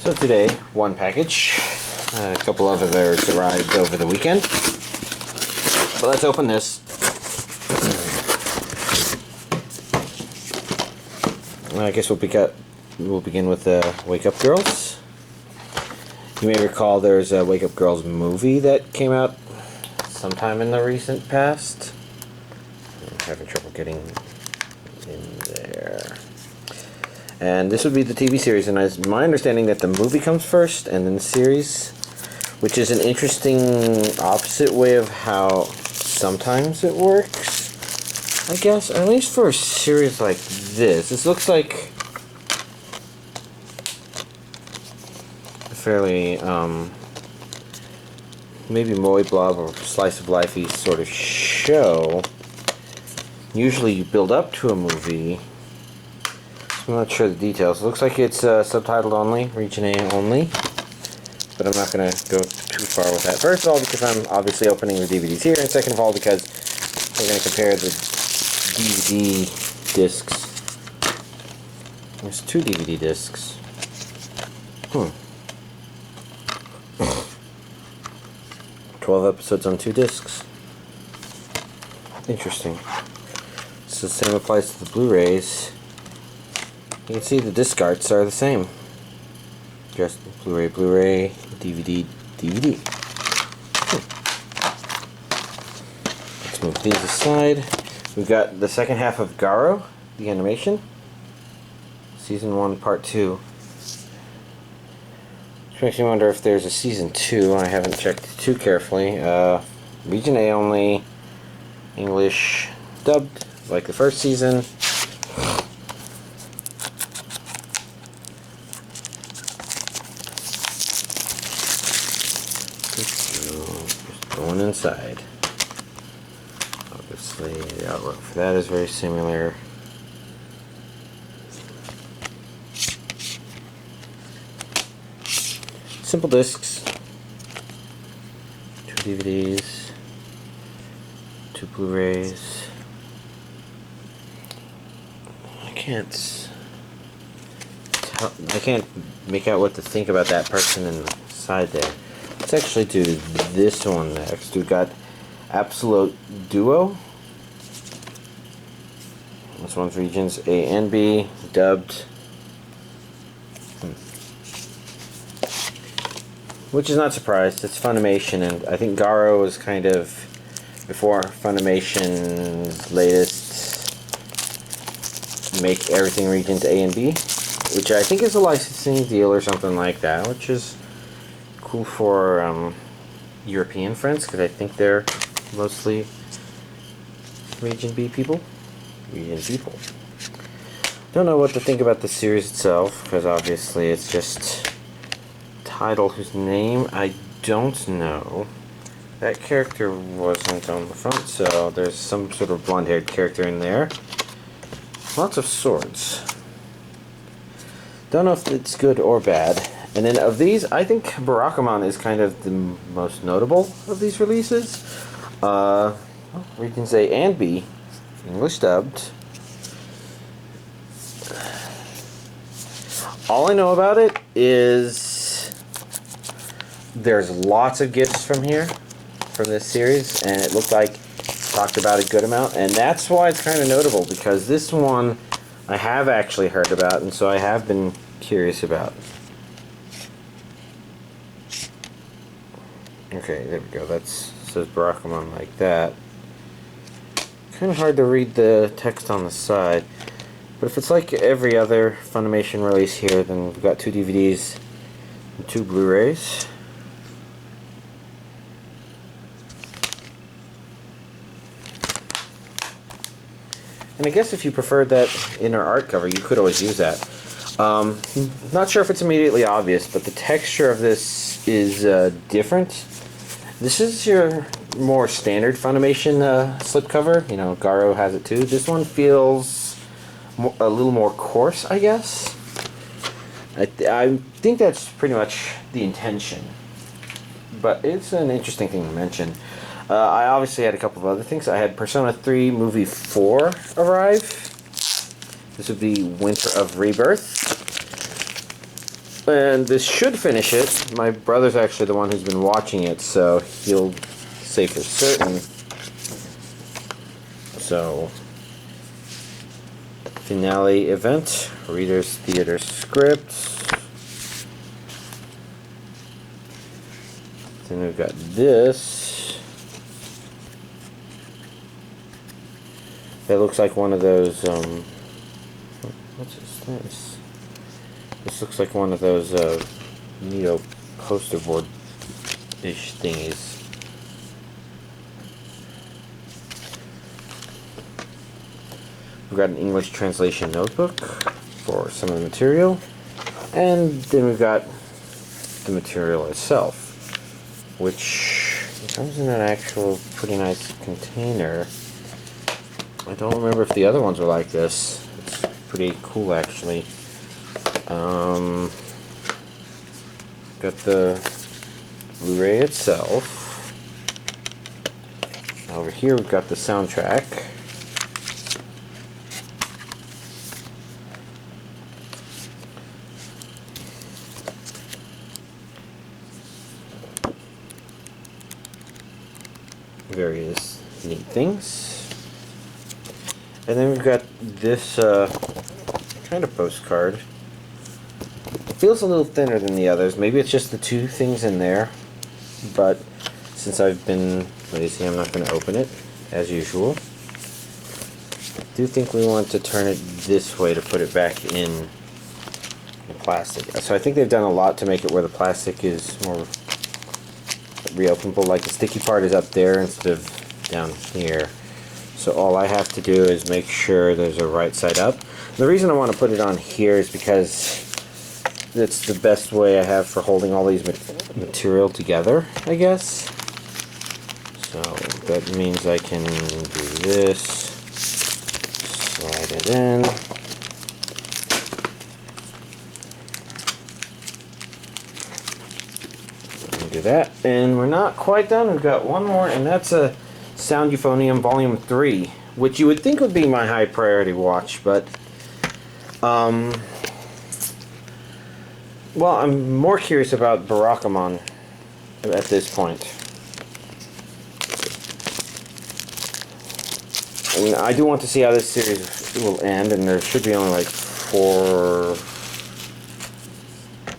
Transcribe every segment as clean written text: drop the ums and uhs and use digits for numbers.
So today, one package. A couple of others arrived over the weekend. But let's open this. I guess we'll begin with Wake Up Girls. You may recall there's a Wake Up Girls movie that came out sometime in the recent past. I'm having trouble getting in there. And this would be the TV series, and it's my understanding that the movie comes first and then the series, which is an interesting opposite way of how sometimes it works, I guess. At least for a series like this. This looks like a fairly, maybe moe blob or slice of life-y sort of show. Usually you build up to a movie. I'm not sure the details. It looks like it's subtitled only, region A only, but I'm not going to go too far with that. First of all, because I'm obviously opening the DVDs here, and second of all, because we're going to compare the DVD discs. There's 2 DVD discs. 12 episodes on 2 discs. Interesting. So the same applies to the Blu-rays. You can see the disc arts are the same. Just Blu-ray, DVD. Let's move these aside. We've got the second half of Garo, the animation. Season 1, Part 2. Which makes me wonder if there's a Season 2. I haven't checked too carefully. Region A only. English dubbed, like the first season. Going inside. Obviously, the artwork for that is very similar. Simple discs. 2 DVDs. 2 Blu-rays. I can't make out what to think about that person inside there. Let's actually do this one next. We've got Absolute Duo. This one's regions A and B, dubbed. Which is not surprised. It's Funimation, and I think Garo was kind of before Funimation's latest make everything regions A and B, which I think is a licensing deal or something like that, which is cool for European friends, because I think they're mostly region B people. Don't know what to think about the series itself, because obviously it's just a title whose name I don't know. That character wasn't on the front, so there's some sort of blonde-haired character in there. Lots of swords. Don't know if it's good or bad. And then of these, I think Barakamon is kind of the most notable of these releases. Regions A and B, English dubbed. All I know about it is there's lots of gifts from here, from this series, and it looked like talked about a good amount, and that's why it's kind of notable, because this one I have actually heard about, and so I have been curious about. Okay, there we go. That says Barakamon like that. Kind of hard to read the text on the side, but if it's like every other Funimation release here, then we've got 2 DVDs and 2 Blu-rays. And I guess if you preferred that inner art cover, you could always use that. Not sure if it's immediately obvious, but the texture of this is different. This is your more standard Funimation slipcover. You know, Garo has it too. This one feels a little more coarse, I guess. I think that's pretty much the intention. But it's an interesting thing to mention. I obviously had a couple of other things. I had Persona 3 Movie 4 arrive. This would be Winter of Rebirth. And this should finish it. My brother's actually the one who's been watching it, so he'll say for certain. So, finale event, Reader's Theater script. Then we've got this. It looks like one of those, what's this? This looks like one of those, neato poster board-ish thingies. We've got an English translation notebook for some of the material. And then we've got the material itself, which comes in an actual pretty nice container. I don't remember if the other ones were like this. It's pretty cool, actually. Got the Blu-ray itself. Over here we've got the soundtrack. Various neat things. And then we've got this kind of postcard. It feels a little thinner than the others. Maybe it's just the two things in there. But since I've been lazy, I'm not going to open it, as usual. I do think we want to turn it this way to put it back in the plastic. So I think they've done a lot to make it where the plastic is more reopenable. Like the sticky part is up there instead of down here. So all I have to do is make sure there's a right side up. The reason I want to put it on here is because it's the best way I have for holding all these material together, I guess. So that means I can do this, slide it in. Do that, and we're not quite done. We've got one more, and that's a Sound Euphonium Volume 3, which you would think would be my high priority watch, but well, I'm more curious about Barakamon at this point. I mean, I do want to see how this series will end, and there should be only like 4,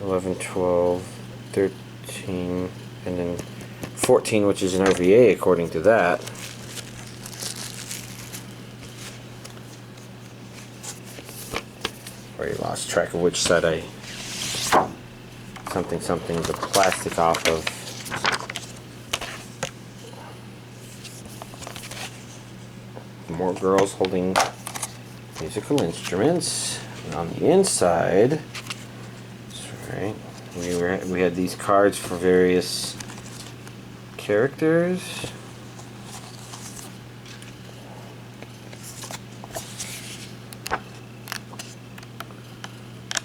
11, 12, 13, and then 14, which is an OVA according to that. Already lost track of which side I something the plastic off of. More girls holding musical instruments. And on the inside, that's right, we had these cards for various characters.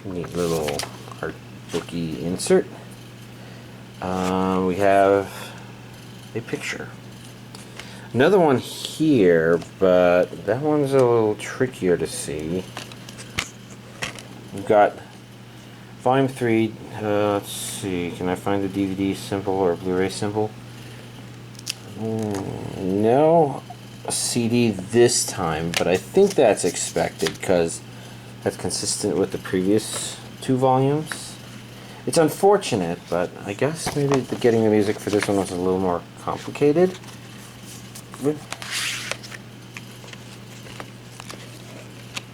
Neat little art booky insert. We have a picture. Another one here, but that one's a little trickier to see. We've got Volume 3. Let's see, can I find the DVD symbol or Blu-ray symbol? No CD this time, but I think that's expected because that's consistent with the previous 2 volumes. It's unfortunate, but I guess maybe getting the music for this one was a little more complicated.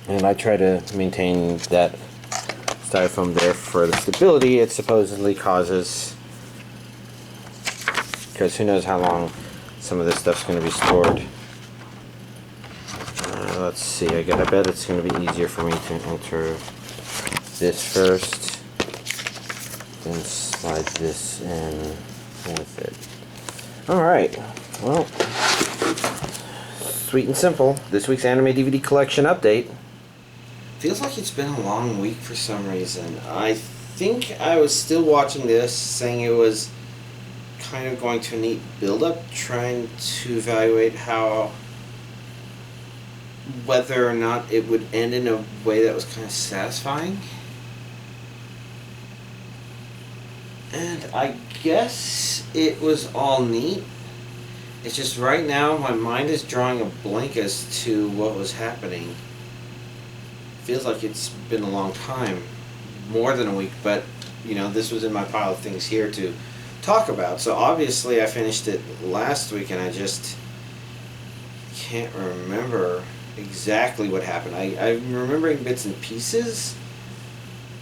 And I try to maintain that styrofoam there for the stability it supposedly causes, because who knows how long some of this stuff's going to be stored. Let's see, I bet it's going to be easier for me to enter this first, then slide this in with it. Alright, well, sweet and simple. This week's anime DVD collection update. Feels like it's been a long week for some reason. I think I was still watching this, saying it was kind of going to a neat build-up, trying to evaluate whether or not it would end in a way that was kind of satisfying. And I guess it was all neat. It's just right now my mind is drawing a blank as to what was happening. Feels like it's been a long time, more than a week, but you know, this was in my pile of things here to talk about. So obviously I finished it last week and I just can't remember exactly what happened. I'm remembering bits and pieces,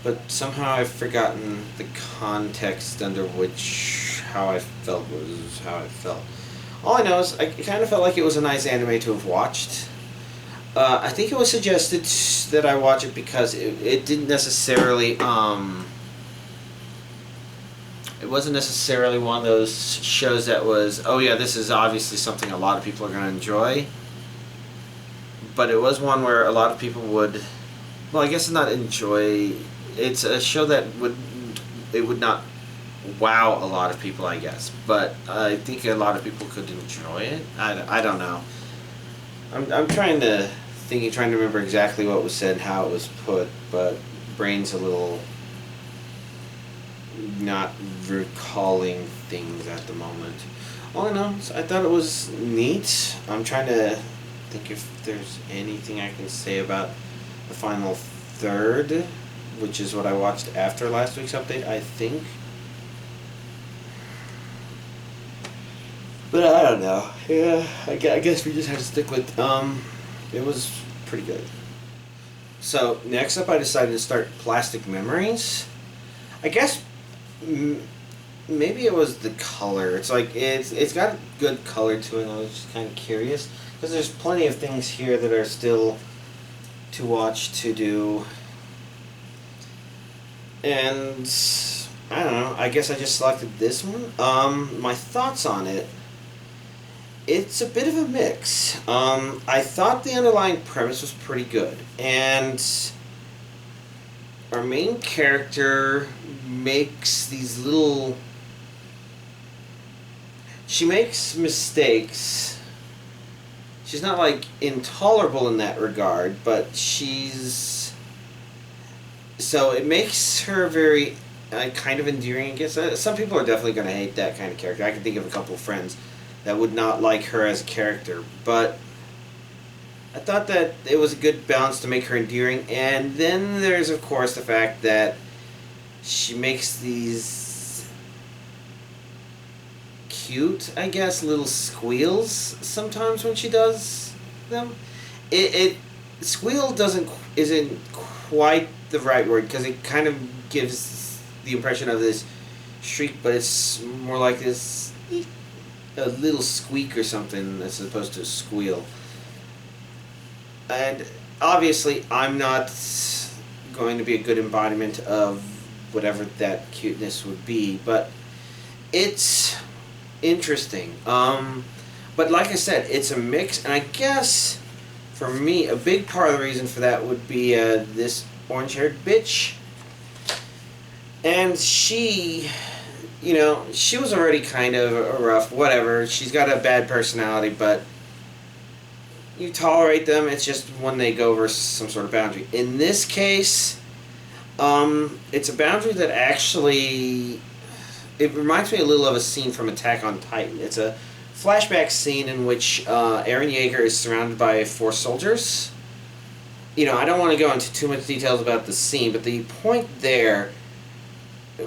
but somehow I've forgotten the context under which how I felt was how I felt. All I know is I kind of felt like it was a nice anime to have watched. I think it was suggested that I watch it because it didn't necessarily, it wasn't necessarily one of those shows that was, oh yeah, this is obviously something a lot of people are going to enjoy. But it was one where a lot of people would, well, I guess not enjoy. It's a show that would not wow a lot of people, I guess. But I think a lot of people could enjoy it. I don't know. I'm trying to remember exactly what was said and how it was put, but brain's a little not recalling things at the moment. All I know is I thought it was neat. I'm trying to think if there's anything I can say about the final third, which is what I watched after last week's update, I think. But I don't know. Yeah, I guess we just have to stick with, it was pretty good. So, next up I decided to start Plastic Memories. I guess maybe it was the color. It's like, it's got good color to it, and I was just kind of curious. Because there's plenty of things here that are still to watch, to do. And I don't know, I guess I just selected this one. My thoughts on it. It's a bit of a mix. I thought the underlying premise was pretty good. And our main character makes these little... She makes mistakes. She's not, like, intolerable in that regard, but she's... So it makes her very kind of endearing, I guess. Some people are definitely going to hate that kind of character. I can think of a couple of friends that would not like her as a character, but I thought that it was a good balance to make her endearing. And then there's, of course, the fact that she makes these cute, I guess, little squeals sometimes when she does them. Squeal isn't quite the right word, because it kind of gives the impression of this shriek, but it's more like this a little squeak or something as opposed to a squeal. And obviously I'm not going to be a good embodiment of whatever that cuteness would be, but it's interesting. But like I said, it's a mix, and I guess for me a big part of the reason for that would be this orange-haired bitch. And she, you know, she was already kind of a rough, whatever. She's got a bad personality, but you tolerate them. It's just when they go over some sort of boundary. In this case, it's a boundary that actually, it reminds me a little of a scene from Attack on Titan. It's a flashback scene in which Eren Yeager is surrounded by 4 soldiers. You know, I don't want to go into too much details about the scene, but the point there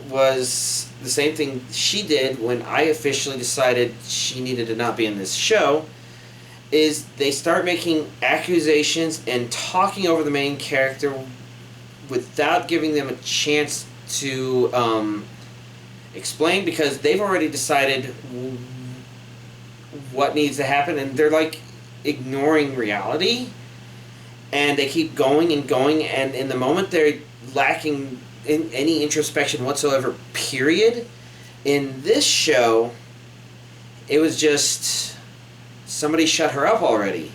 was the same thing she did when I officially decided she needed to not be in this show, is they start making accusations and talking over the main character without giving them a chance to explain, because they've already decided what needs to happen, and they're like ignoring reality, and they keep going and going, and in the moment they're lacking in any introspection whatsoever, period. In this show, it was just somebody shut her up already.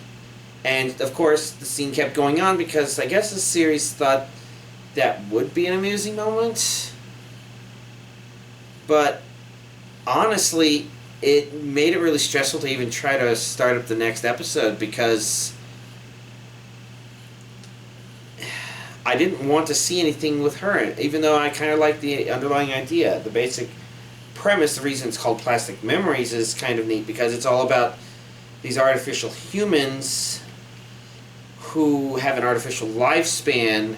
And of course the scene kept going on because I guess the series thought that would be an amusing moment. But honestly, it made it really stressful to even try to start up the next episode, because I didn't want to see anything with her, even though I kind of like the underlying idea. The basic premise, the reason it's called Plastic Memories, is kind of neat because it's all about these artificial humans who have an artificial lifespan,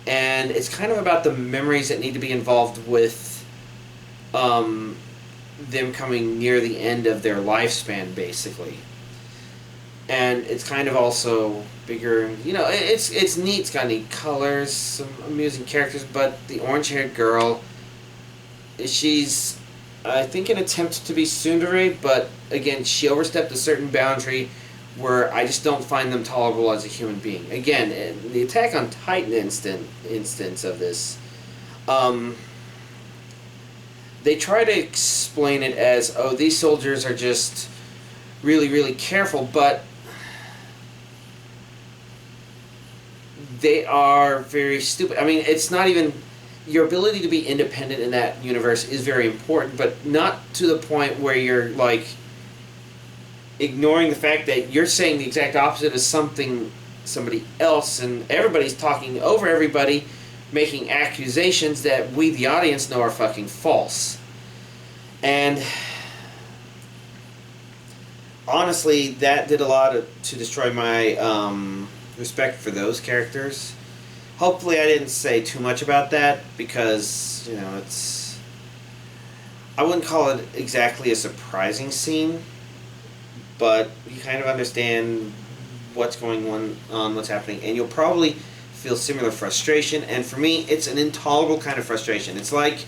and it's kind of about the memories that need to be involved with them coming near the end of their lifespan, basically. And it's kind of also bigger, you know, it's neat, it's got neat colors, some amusing characters, but the orange-haired girl, she's, I think, an attempt to be tsundere, but again, she overstepped a certain boundary where I just don't find them tolerable as a human being. Again, the Attack on Titan instance of this, they try to explain it as, oh, these soldiers are just really, really careful, but they are very stupid. I mean, it's not even... Your ability to be independent in that universe is very important, but not to the point where you're, like, ignoring the fact that you're saying the exact opposite of somebody else, and everybody's talking over everybody, making accusations that we, the audience, know are fucking false. And honestly, that did a lot to destroy my respect for those characters. Hopefully I didn't say too much about that, because, you know, it's... I wouldn't call it exactly a surprising scene, but you kind of understand what's going on, what's happening, and you'll probably feel similar frustration, and for me, it's an intolerable kind of frustration. It's like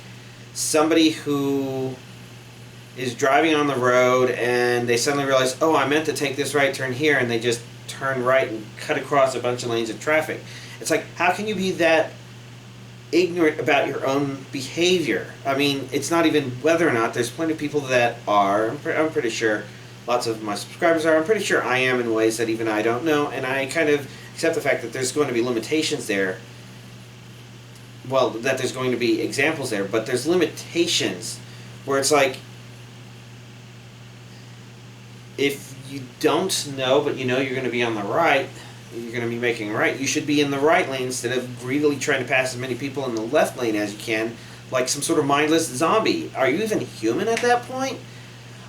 somebody who is driving on the road, and they suddenly realize, oh, I meant to take this right turn here, and they just turn right and cut across a bunch of lanes of traffic. It's like, how can you be that ignorant about your own behavior? I mean, it's not even whether or not. There's plenty of people that are. I'm pretty sure lots of my subscribers are. I'm pretty sure I am in ways that even I don't know, and I kind of accept the fact that there's going to be limitations there. Well, that there's going to be examples there, but there's limitations where it's like, if you don't know, but you know you're going to be on the right, you're going to be making a right, you should be in the right lane instead of greedily trying to pass as many people in the left lane as you can, like some sort of mindless zombie. Are you even human at that point?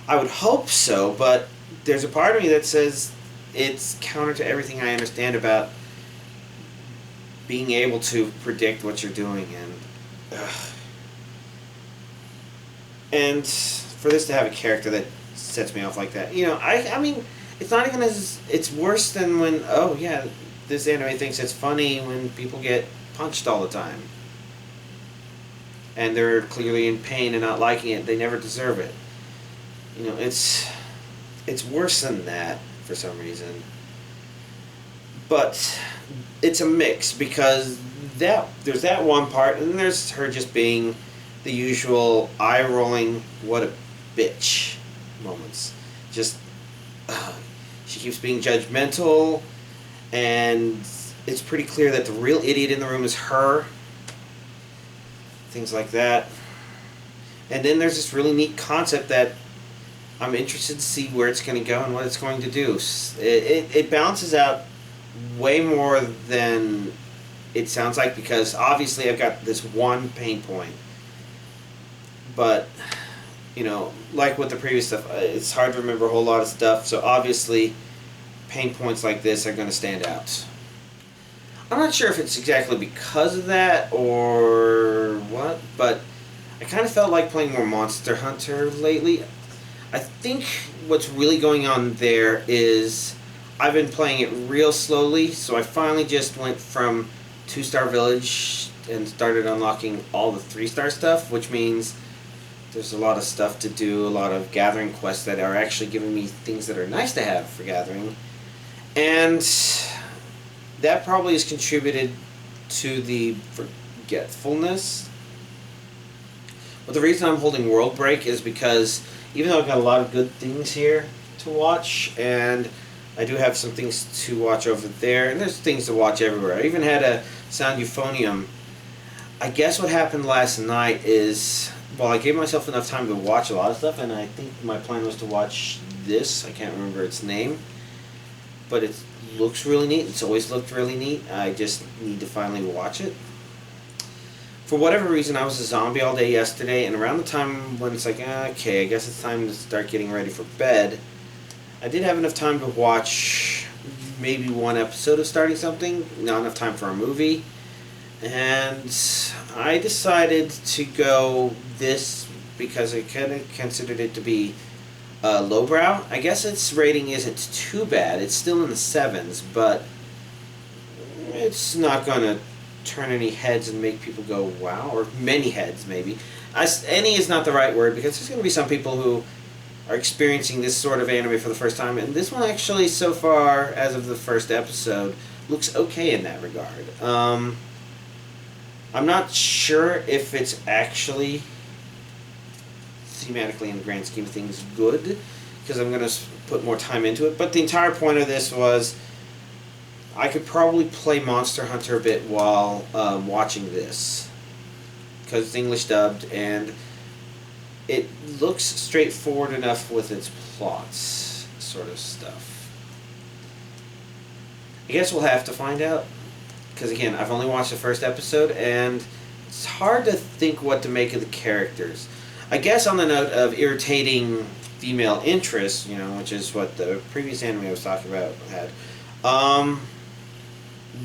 I would hope so, but there's a part of me that says it's counter to everything I understand about being able to predict what you're doing, and for this to have a character that sets me off like that, you know, I mean, it's not even as... It's worse than when, oh yeah, this anime thinks it's funny when people get punched all the time. And they're clearly in pain and not liking it. They never deserve it. You know, it's worse than that for some reason. But it's a mix, because there's that one part, and then there's her just being the usual eye-rolling, what a bitch moments. Just... she keeps being judgmental, and it's pretty clear that the real idiot in the room is her. Things like that. And then there's this really neat concept that I'm interested to see where it's going to go and what it's going to do. It balances out way more than it sounds like, because obviously I've got this one pain point. But... you know, like with the previous stuff, it's hard to remember a whole lot of stuff, so obviously pain points like this are going to stand out. I'm not sure if it's exactly because of that or what, but I kind of felt like playing more Monster Hunter lately. I think what's really going on there is I've been playing it real slowly, so I finally just went from 2-star village and started unlocking all the 3-star stuff, which means there's a lot of stuff to do, a lot of gathering quests that are actually giving me things that are nice to have for gathering. And that probably has contributed to the forgetfulness. But the reason I'm holding World Break is because even though I've got a lot of good things here to watch, and I do have some things to watch over there, and there's things to watch everywhere. I even had a sound euphonium. I guess what happened last night is... well, I gave myself enough time to watch a lot of stuff, and I think my plan was to watch this. I can't remember its name, but it's looks really neat. It's always looked really neat. I just need to finally watch it. For whatever reason, I was a zombie all day yesterday, and around the time when it's like, okay, I guess it's time to start getting ready for bed, I did have enough time to watch maybe one episode of Starting Something, not enough time for a movie, and I decided to go this because I kind of considered it to be lowbrow. I guess its rating isn't too bad. It's still in the 7s, but it's not going to turn any heads and make people go wow, or many heads maybe. Any is not the right word, because there's going to be some people who are experiencing this sort of anime for the first time, and this one actually, so far as of the first episode, looks okay in that regard. I'm not sure if it's actually thematically, in the grand scheme of things, good, because I'm going to put more time into it, but the entire point of this was I could probably play Monster Hunter a bit while watching this, because it's English dubbed, and it looks straightforward enough with its plots, sort of stuff. I guess we'll have to find out, because again, I've only watched the first episode, and it's hard to think what to make of the characters. I guess on the note of irritating female interest, you know, which is what the previous anime I was talking about had,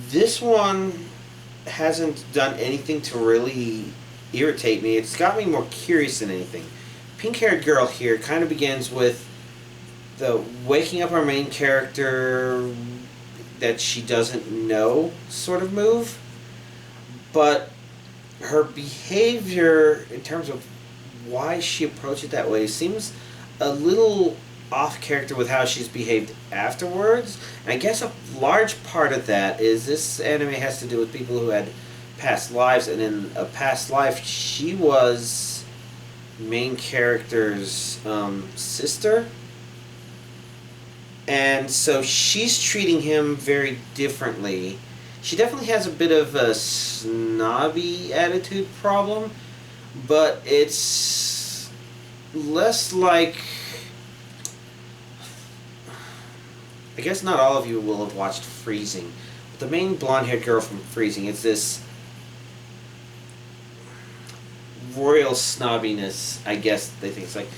this one hasn't done anything to really irritate me. It's got me more curious than anything. Pink-haired girl here kind of begins with the waking up our main character that she doesn't know sort of move, but her behavior in terms of why she approached it that way seems a little off character with how she's behaved afterwards. And I guess a large part of that is this anime has to do with people who had past lives, and in a past life she was main character's sister, and so she's treating him very differently. She definitely has a bit of a snobby attitude problem, but it's less like, I guess not all of you will have watched Freezing. But the main blonde-haired girl from Freezing is this royal snobbiness, I guess they think. It's like,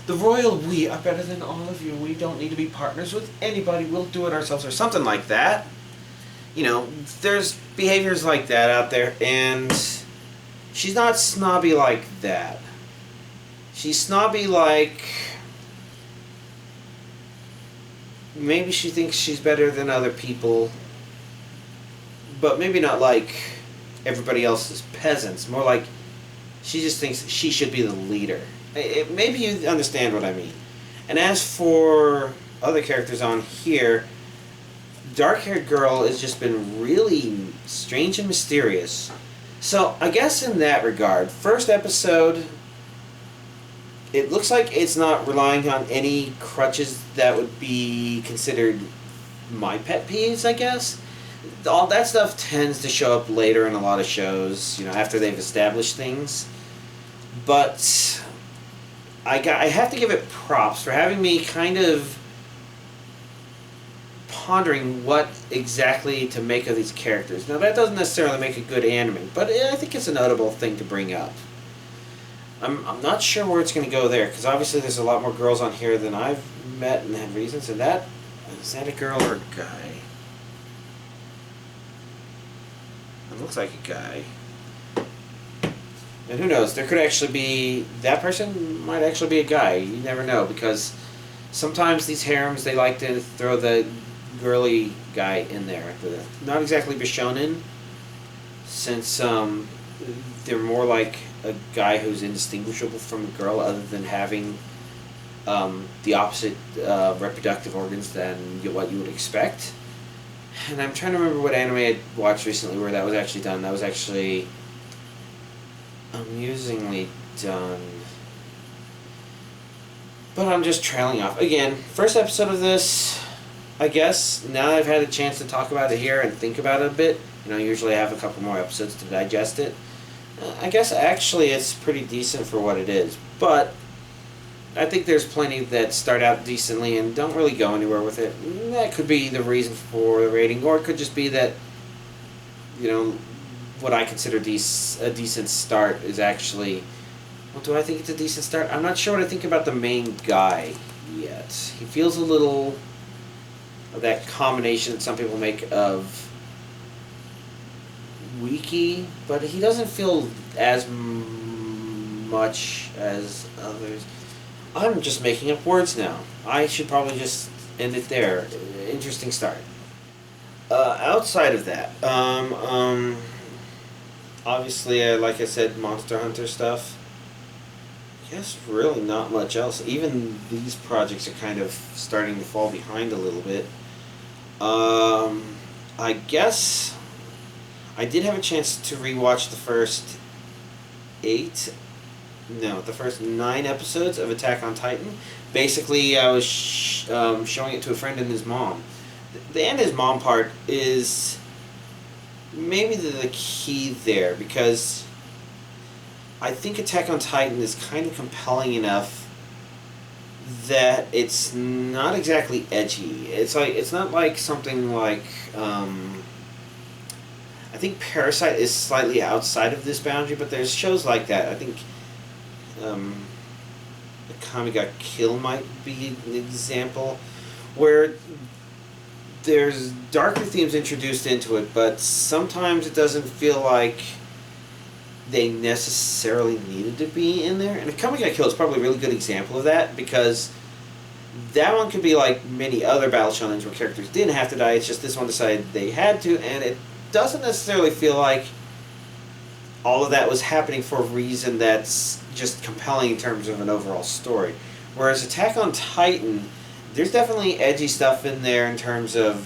the royal we are better than all of you. We don't need to be partners with anybody. We'll do it ourselves, or something like that. You know, there's behaviors like that out there, and she's not snobby like that. She's snobby like, maybe she thinks she's better than other people, but maybe not like everybody else's peasants. More like she just thinks she should be the leader. Maybe you understand what I mean. And as for other characters on here, dark-haired girl has just been really strange and mysterious. So I guess in that regard, first episode, it looks like it's not relying on any crutches that would be considered my pet peeves, I guess. All that stuff tends to show up later in a lot of shows, you know, after they've established things. But I have to give it props for having me kind of pondering what exactly to make of these characters. Now, that doesn't necessarily make a good anime, but I think it's a notable thing to bring up. I'm not sure where it's going to go there, because obviously there's a lot more girls on here than I've met and had reasons. And is that a girl or a guy? It looks like a guy. And who knows, there could actually be, that person might actually be a guy. You never know, because sometimes these harems, they like to throw the girly guy in there. Not exactly Bishonen, since they're more like a guy who's indistinguishable from a girl, other than having the opposite reproductive organs than what you would expect. And I'm trying to remember what anime I watched recently where that was actually done. That was actually amusingly done. But I'm just trailing off. Again, first episode of this, I guess, now that I've had a chance to talk about it here and think about it a bit, you know, usually I have a couple more episodes to digest it. I guess actually it's pretty decent for what it is. But I think there's plenty that start out decently and don't really go anywhere with it. And that could be the reason for the rating, or it could just be that, you know, what I consider a decent start is actually... Well, do I think it's a decent start? I'm not sure what I think about the main guy yet. He feels a little of that combination that some people make of weaky, but he doesn't feel as much as others. I'm just making up words now. I should probably just end it there. Interesting start. Outside of that, obviously, like I said, Monster Hunter stuff. I guess really not much else. Even these projects are kind of starting to fall behind a little bit. I guess I did have a chance to rewatch the first the first 9 episodes of Attack on Titan. Basically, I was showing it to a friend and his mom. The and his mom part is maybe the key there, because I think Attack on Titan is kind of compelling enough that it's not exactly edgy. It's not like something like I think Parasite is slightly outside of this boundary, but there's shows like that. I think Akame ga Kill might be an example where there's darker themes introduced into it, but sometimes it doesn't feel like they necessarily needed to be in there. And Akame ga Kill is probably a really good example of that, because that one could be like many other battle shonens where characters didn't have to die. It's just this one decided they had to, and it doesn't necessarily feel like all of that was happening for a reason that's just compelling in terms of an overall story. Whereas Attack on Titan, there's definitely edgy stuff in there in terms of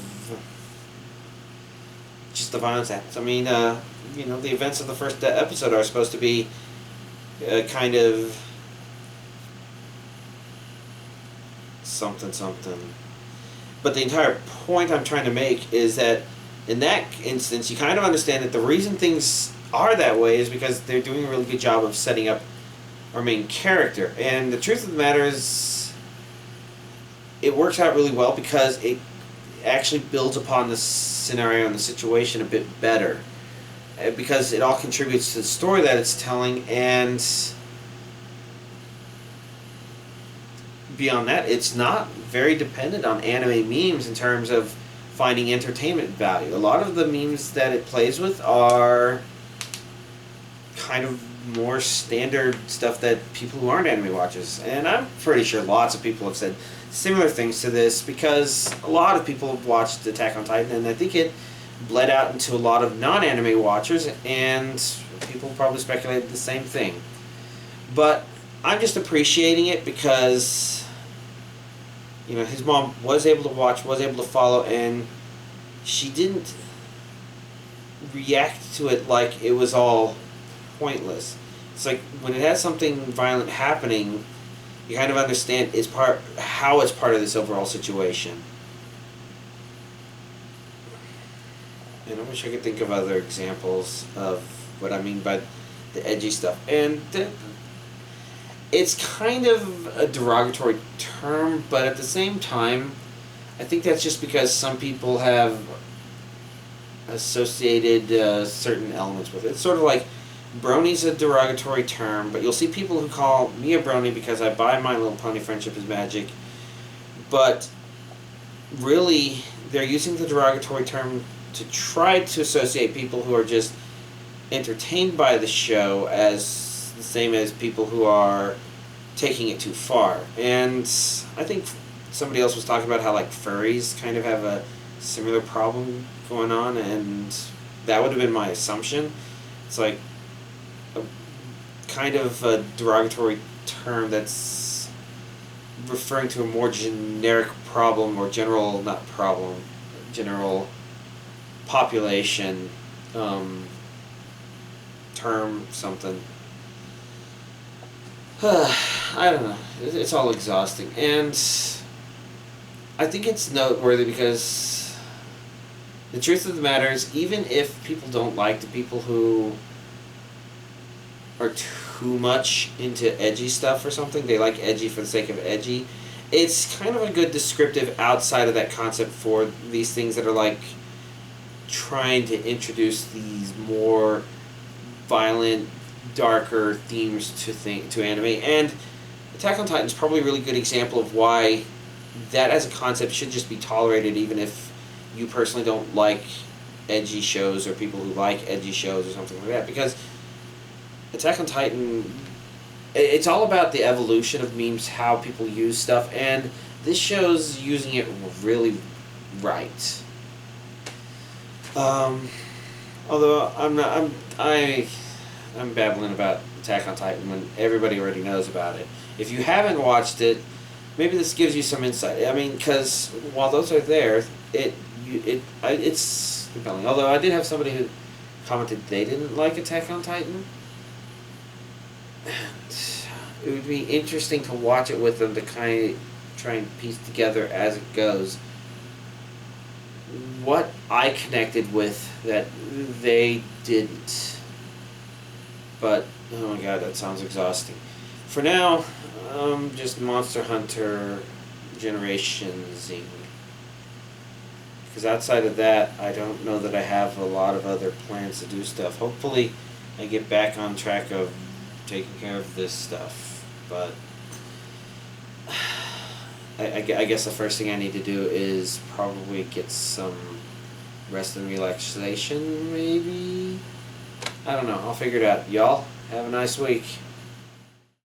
just the violence happens. I mean, you know, the events of the first episode are supposed to be kind of something. But the entire point I'm trying to make is that in that instance, you kind of understand that the reason things are that way is because they're doing a really good job of setting up our main character. And the truth of the matter is, it works out really well because it actually builds upon the scenario and the situation a bit better. Because it all contributes to the story that it's telling, and beyond that, it's not very dependent on anime memes in terms of finding entertainment value. A lot of the memes that it plays with are kind of more standard stuff that people who aren't anime watchers, and I'm pretty sure lots of people have said similar things to this, because a lot of people have watched Attack on Titan, and I think it bled out into a lot of non-anime watchers, and people probably speculated the same thing. But I'm just appreciating it because, you know, his mom was able to watch, was able to follow, and she didn't react to it like it was all pointless. It's like when it has something violent happening, you kind of understand how it's part of this overall situation. And I wish I could think of other examples of what I mean by the edgy stuff. And it's kind of a derogatory term, but at the same time, I think that's just because some people have associated certain elements with it. It's sort of like brony's a derogatory term, but you'll see people who call me a brony because I buy My Little Pony Friendship is Magic. But really, they're using the derogatory term to try to associate people who are just entertained by the show as the same as people who are taking it too far. And I think somebody else was talking about how like furries kind of have a similar problem going on, and that would have been my assumption. It's like a kind of a derogatory term that's referring to a more generic problem, or general population term something. I don't know. It's all exhausting. And I think it's noteworthy because the truth of the matter is, even if people don't like the people who are too much into edgy stuff or something. They like edgy for the sake of edgy. It's kind of a good descriptive outside of that concept for these things that are like trying to introduce these more violent, darker themes to anime. And Attack on Titan is probably a really good example of why that as a concept should just be tolerated, even if you personally don't like edgy shows or people who like edgy shows or something like that. Because Attack on Titan, it's all about the evolution of memes, how people use stuff, and this show's using it really right. Although I'm babbling about Attack on Titan when everybody already knows about it. If you haven't watched it, maybe this gives you some insight. I mean, because while those are there, it's compelling. Although I did have somebody who commented they didn't like Attack on Titan. It would be interesting to watch it with them to kind of try and piece together as it goes what I connected with that they didn't. But, oh my god, that sounds exhausting. For now, just Monster Hunter Generation Z. Because outside of that, I don't know that I have a lot of other plans to do stuff. Hopefully, I get back on track of taking care of this stuff. But I guess the first thing I need to do is probably get some rest and relaxation, maybe? I don't know. I'll figure it out. Y'all, have a nice week.